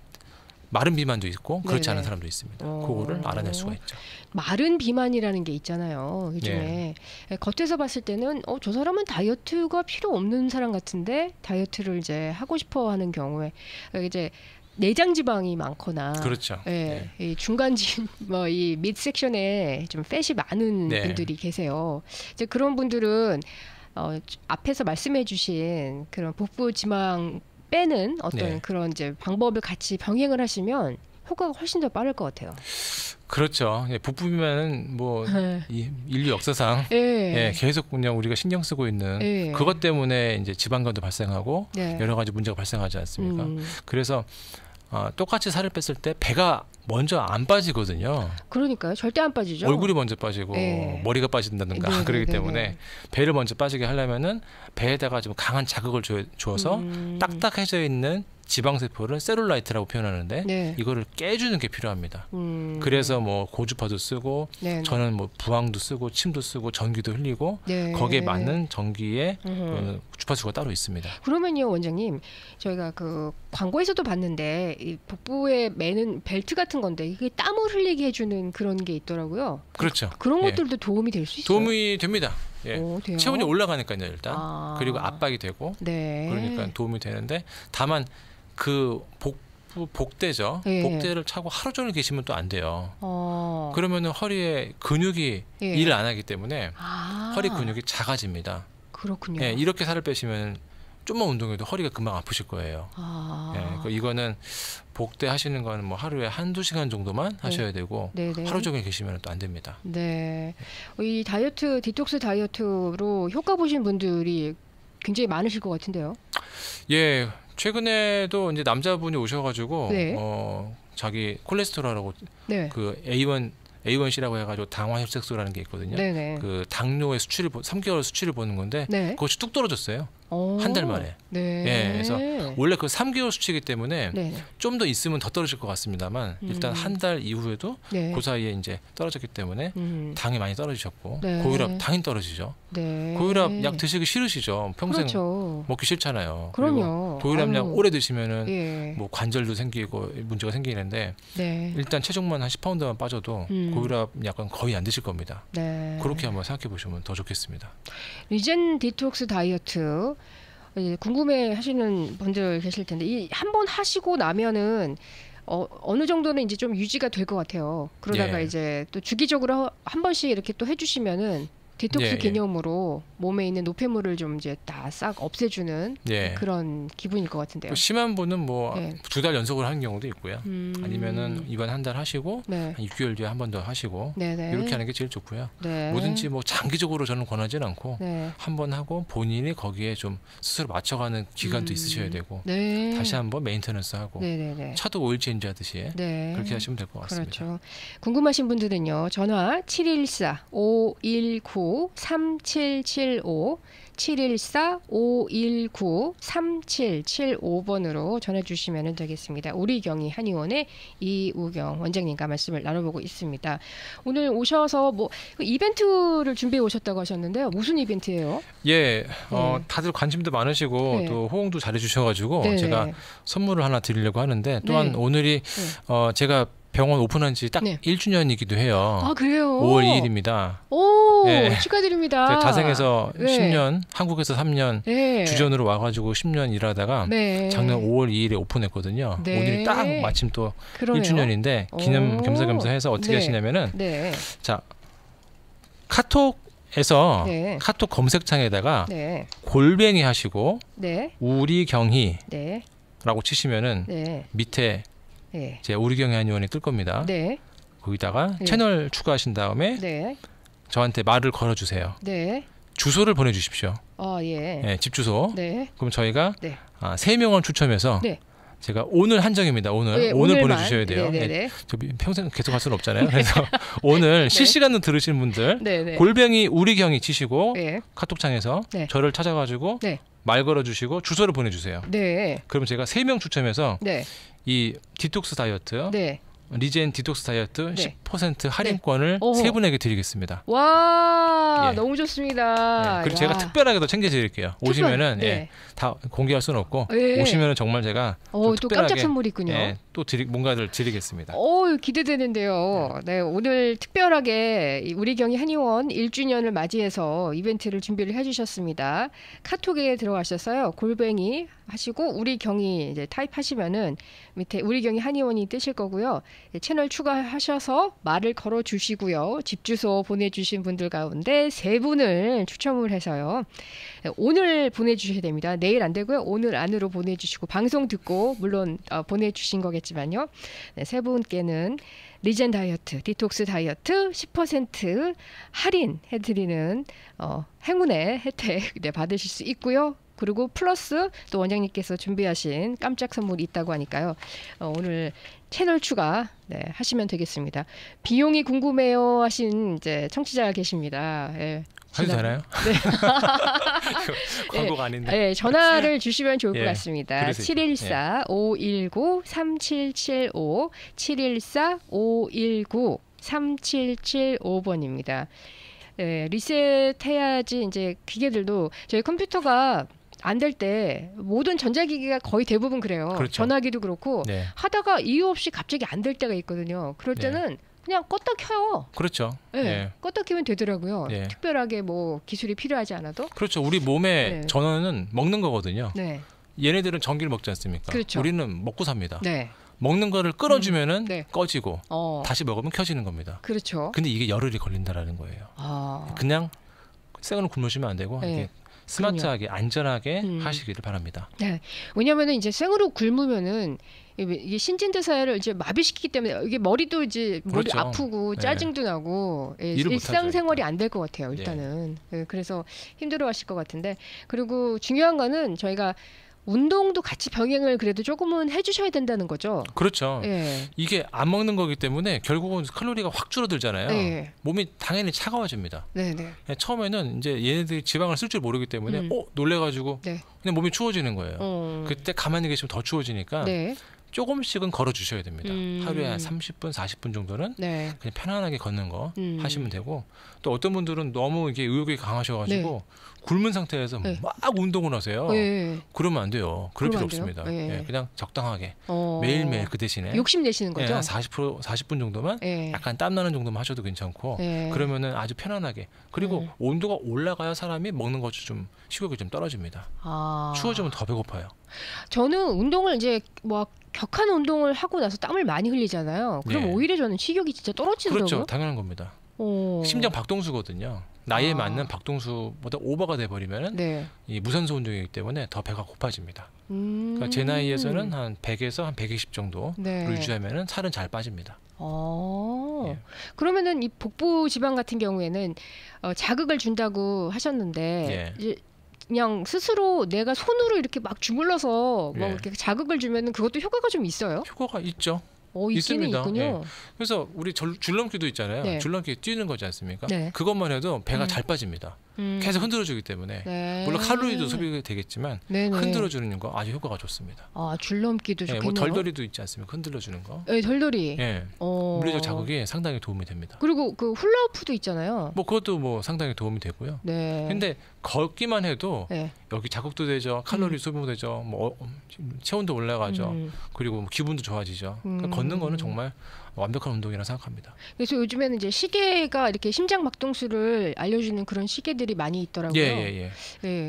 마른 비만도 있고 그렇지 네네. 않은 사람도 있습니다. 그거를 알아낼 수가 있죠. 마른 비만이라는 게 있잖아요. 요즘에 겉에서 봤을 때는 저 사람은 다이어트가 필요 없는 사람 같은데 다이어트를 이제 하고 싶어하는 경우에 이제 내장 지방이 많거나, 그렇죠. 예, 이 중간지 뭐 이 밑 섹션에 좀 팻이 많은 분들이 계세요. 이제 그런 분들은 앞에서 말씀해주신 그런 복부 지방 빼는 어떤 그런 이제 방법을 같이 병행을 하시면 효과가 훨씬 더 빠를 것 같아요. 그렇죠. 복부 비만은 뭐 이 인류 역사상 계속 그냥 우리가 신경 쓰고 있는 그것 때문에 이제 지방간도 발생하고 여러 가지 문제가 발생하지 않습니까? 그래서 똑같이 살을 뺐을 때 배가 먼저 안 빠지거든요. 그러니까요. 절대 안 빠지죠. 얼굴이 먼저 빠지고 머리가 빠진다든가 그러기 때문에 배를 먼저 빠지게 하려면은 배에다가 좀 강한 자극을 주어서 딱딱해져 있는 지방세포를 셀룰라이트라고 표현하는데 이거를 깨주는 게 필요합니다. 그래서 뭐 고주파도 쓰고 저는 뭐 부항도 쓰고 침도 쓰고 전기도 흘리고 거기에 맞는 전기의 주파수가 따로 있습니다. 그러면요, 원장님, 저희가 그 광고에서도 봤는데 이 복부에 매는 벨트 같은 건데 이게 땀을 흘리게 해주는 그런 게 있더라고요. 그렇죠. 그런 것들도 도움이 될 수 있어요? 도움이 됩니다. 체온이 올라가니까요, 일단. 그리고 압박이 되고 그러니까 도움이 되는데 다만 그 복대죠. 복대를 차고 하루 종일 계시면 또 안 돼요. 그러면은 허리에 근육이 일을 안 하기 때문에 허리 근육이 작아집니다. 그렇군요. 이렇게 살을 빼시면 좀만 운동해도 허리가 금방 아프실 거예요. 이거는 복대 하시는 거는 뭐 하루에 1-2시간 정도만 하셔야 되고 하루 종일 계시면 또 안 됩니다. 이 다이어트, 디톡스 다이어트로 효과 보신 분들이 굉장히 많으실 것 같은데요. 최근에도 이제 남자분이 오셔가지고 자기 콜레스테롤하고 그 A1C라고 해가지고 당화혈색소라는 게 있거든요. 그 당뇨의 수치를 3개월 수치를 보는 건데 그것이 뚝 떨어졌어요. 한 달 만에. 그래서 원래 그 3개월 수치이기 때문에 좀 더 있으면 더 떨어질 것 같습니다만 일단 한 달 이후에도 그 사이에 이제 떨어졌기 때문에 당이 많이 떨어지셨고 고혈압 당연히 떨어지죠. 고혈압 약 드시기 싫으시죠. 평생 먹기 싫잖아요. 그리고 고혈압약 오래 드시면은 뭐 관절도 생기고 문제가 생기는데 일단 체중만 한 10파운드만 빠져도 고혈압 약은 거의 안 드실 겁니다. 그렇게 한번 생각해 보시면 더 좋겠습니다. 리젠 디톡스 다이어트 궁금해 하시는 분들 계실 텐데 이 한 번 하시고 나면은 어느 정도는 이제 좀 유지가 될 것 같아요. 그러다가 이제 또 주기적으로 한 번씩 이렇게 또 해주시면은 디톡스 개념으로 몸에 있는 노폐물을 좀 이제 다 싹 없애주는 그런 기분일 것 같은데요. 심한 분은 뭐 2달 연속으로 하는 경우도 있고요. 아니면은 이번 한 달 하시고 한 6개월 뒤에 한 번 더 하시고 이렇게 하는 게 제일 좋고요. 뭐든지 뭐 장기적으로 저는 권하지는 않고 한 번 하고 본인이 거기에 좀 스스로 맞춰가는 기간도 있으셔야 되고 다시 한번 메인테넌스 하고 차도 오일 체인지 하듯이 그렇게 하시면 될 것 같습니다. 그렇죠. 궁금하신 분들은요. 전화 714-519-3775 714-519-3775번으로 전해주시면 되겠습니다. 우리경희 한의원의 이우경 원장님과 말씀을 나눠보고 있습니다. 오늘 오셔서 뭐 이벤트를 준비해 오셨다고 하셨는데요. 무슨 이벤트예요? 다들 관심도 많으시고 또 호응도 잘해주셔가지고 제가 선물을 하나 드리려고 하는데 또한 오늘이 제가 병원 오픈한 지 딱 1주년이기도 해요. 아, 그래요? 5월 2일입니다. 오, 축하드립니다. 자생해서 10년, 한국에서 3년 주전으로 와가지고 10년 일하다가 작년 5월 2일에 오픈했거든요. 오늘이 딱 마침 또 1주년인데 기념 겸사겸사 해서 어떻게 하시냐면은 자, 카톡에서 카톡 검색창에다가 골뱅이 하시고 우리경희라고 치시면은 밑에 제 우리경희 한의원이 뜰 겁니다. 거기다가 채널 추가하신 다음에 저한테 말을 걸어주세요. 주소를 보내주십시오. 집 주소. 그럼 저희가 3명을 추첨해서 제가 오늘 한정입니다. 오늘 보내주셔야 돼요. 저 평생 계속 할 수는 없잖아요. 그래서 오늘 실시간으로 들으시는 분들 골뱅이 우리경희 치시고 카톡창에서 저를 찾아가지고 말 걸어주시고 주소를 보내주세요. 그럼 제가 3명 추첨해서 이 디톡스 다이어트 리젠 디톡스 다이어트 10% 할인권을 3분에게 드리겠습니다. 와, 너무 좋습니다. 그리고 제가 특별하게 더 챙겨드릴게요. 오시면은 다 공개할 수는 없고 오시면은 정말 제가 또 깜짝 선물이 있군요. 또 뭔가를 드리겠습니다. 기대되는데요. 오늘 특별하게 우리경희 한의원 1주년을 맞이해서 이벤트를 준비를 해주셨습니다. 카톡에 들어가셔서요. 골뱅이 하시고 우리경희 이제 타입하시면은 밑에 우리경희 한의원이 뜨실 거고요. 채널 추가하셔서 말을 걸어 주시고요. 집 주소 보내주신 분들 가운데 3분을 추첨을 해서요. 오늘 보내주셔야 됩니다. 내일 안 되고요. 오늘 안으로 보내주시고 방송 듣고 물론 보내주신 거겠지만요. 3분께는 리젠 다이어트, 디톡스 다이어트 10% 할인해드리는 행운의 혜택 받으실 수 있고요. 그리고 플러스 또 원장님께서 준비하신 깜짝 선물이 있다고 하니까요. 오늘 채널 추가 하시면 되겠습니다. 비용이 궁금해요 하신 이제 청취자가 계십니다. 예. 해도 되나요? 네. 광고가 아닌데. 네, 전화를 주시면 좋을 것 같습니다. 그러세요. 714-519-3775 714-519-3775번입니다. 네, 리셋해야지 이제 기계들도 저희 컴퓨터가 안 될 때 모든 전자기기가 거의 대부분 그래요. 그렇죠. 전화기도 그렇고 네. 하다가 이유 없이 갑자기 안 될 때가 있거든요. 그럴 때는 그냥 껐다 켜요. 그렇죠. 네. 껐다 켜면 되더라고요. 네. 특별하게 뭐 기술이 필요하지 않아도. 그렇죠. 우리 몸의 전원은 먹는 거거든요. 네. 얘네들은 전기를 먹지 않습니까? 그렇죠. 우리는 먹고 삽니다. 네. 먹는 거를 끌어주면은 꺼지고 다시 먹으면 켜지는 겁니다. 그렇죠. 근데 이게 열흘이 걸린다라는 거예요. 그냥 생으로 굶으시면 안 되고 이게 스마트하게 안전하게 하시기를 바랍니다. 네. 왜냐하면은 이제 생으로 굶으면은 이게 신진대사를 이제 마비시키기 때문에 이게 머리도 이제 머리 아프고 짜증도 나고 일상생활이 안 될 것 같아요. 일단은 그래서 힘들어하실 것 같은데 그리고 중요한 거는 저희가 운동도 같이 병행을 그래도 조금은 해주셔야 된다는 거죠. 그렇죠. 이게 안 먹는 거기 때문에 결국은 칼로리가 확 줄어들잖아요. 몸이 당연히 차가워집니다. 처음에는 이제 얘네들이 지방을 쓸 줄 모르기 때문에 놀래가지고 그냥 몸이 추워지는 거예요. 그때 가만히 계시면 더 추워지니까 조금씩은 걸어주셔야 됩니다. 하루에 한 30분, 40분 정도는 그냥 편안하게 걷는 거 하시면 되고 또 어떤 분들은 너무 이게 의욕이 강하셔가지고 굶은 상태에서 막 운동을 하세요. 그러면 안 돼요. 그럴 필요 없습니다. 그냥 적당하게 매일매일 그 대신에 욕심 내시는 거죠? 한 40분 정도만 약간 땀나는 정도만 하셔도 괜찮고 그러면은 아주 편안하게 그리고 온도가 올라가야 사람이 먹는 것이 좀 식욕이 좀 떨어집니다. 추워지면 더 배고파요. 저는 운동을 이제 뭐 격한 운동을 하고 나서 땀을 많이 흘리잖아요. 그럼 오히려 저는 식욕이 진짜 떨어지더라고요. 그렇죠. 당연한 겁니다. 심장 박동수거든요. 나이에 맞는 박동수보다 오버가 돼버리면은 이 무산소 운동이기 때문에 더 배가 고파집니다. 그러니까 제 나이에서는 한 100에서 한 120 정도를 유지하면은 살은 잘 빠집니다. 그러면은 이 복부 지방 같은 경우에는 자극을 준다고 하셨는데 이제 그냥 스스로 내가 손으로 이렇게 막 주물러서 뭐 이렇게 자극을 주면은 그것도 효과가 좀 있어요? 효과가 있죠. 있습니다. 있군요. 그래서 우리 줄넘기도 있잖아요. 줄넘기 뛰는 거지 않습니까? 그것만 해도 배가 잘 빠집니다. 계속 흔들어주기 때문에 물론 칼로리도 소비가 되겠지만 흔들어주는 거 아주 효과가 좋습니다. 줄넘기도 좋겠네요. 뭐 덜덜이도 있지 않습니까? 흔들어주는 거. 덜덜이. 물리적 자극이 상당히 도움이 됩니다. 그리고 그 훌라후프도 있잖아요. 뭐 그것도 뭐 상당히 도움이 되고요. 근데 걷기만 해도 여기 자극도 되죠. 칼로리 소비도 되죠. 뭐 체온도 올라가죠. 그리고 뭐 기분도 좋아지죠. 그러니까 걷는 거는 정말 완벽한 운동이라 생각합니다. 그래서 요즘에는 이제 시계가 이렇게 심장 박동수를 알려주는 그런 시계들이 많이 있더라고요.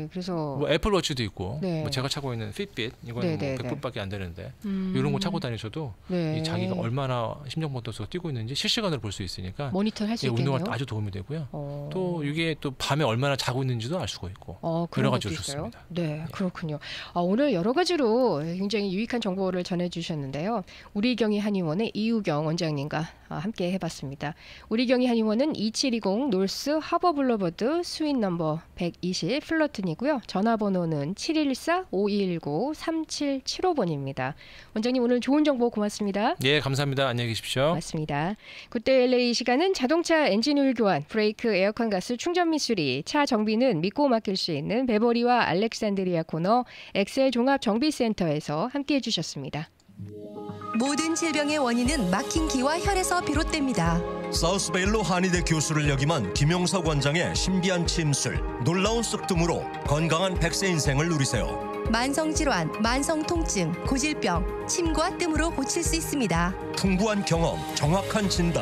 그래서 뭐 애플워치도 있고, 뭐 제가 차고 있는 핏빗 이거는 뭐 100불밖에 안 되는데 이런 거 차고 다니셔도 이 자기가 얼마나 심장 박동수가 뛰고 있는지 실시간으로 볼 수 있으니까 모니터를 할 수 있겠네요. 운동할 때 아주 도움이 되고요. 또 이게 또 밤에 얼마나 자고 있는지도 알 수가 있고 여러 가지로 좋습니다. 그렇군요. 오늘 여러 가지로 굉장히 유익한 정보를 전해주셨는데요. 우리경희 한의원의 이우경 원장님과 함께 해봤습니다. 우리경희 한의원은 2720 놀스 하버 블루버드 스윗 넘버 120 플러튼이고요. 전화번호는 714-5219-3775번입니다. 원장님 오늘 좋은 정보 고맙습니다. 감사합니다. 안녕히 계십시오. 맞습니다. 굿데이 LA 시간은 자동차 엔진오일 교환, 브레이크, 에어컨, 가스, 충전 및 수리, 차 정비는 믿고 맡길 수 있는 베버리와 알렉산드리아 코너 엑셀 종합정비센터에서 함께해 주셨습니다. 모든 질병의 원인은 막힌 기와 혈에서 비롯됩니다. 사우스베일로 한의대 교수를 역임한 김용석 원장의 신비한 침술, 놀라운 쑥뜸으로 건강한 100세 인생을 누리세요. 만성질환, 만성통증, 고질병, 침과 뜸으로 고칠 수 있습니다. 풍부한 경험, 정확한 진단.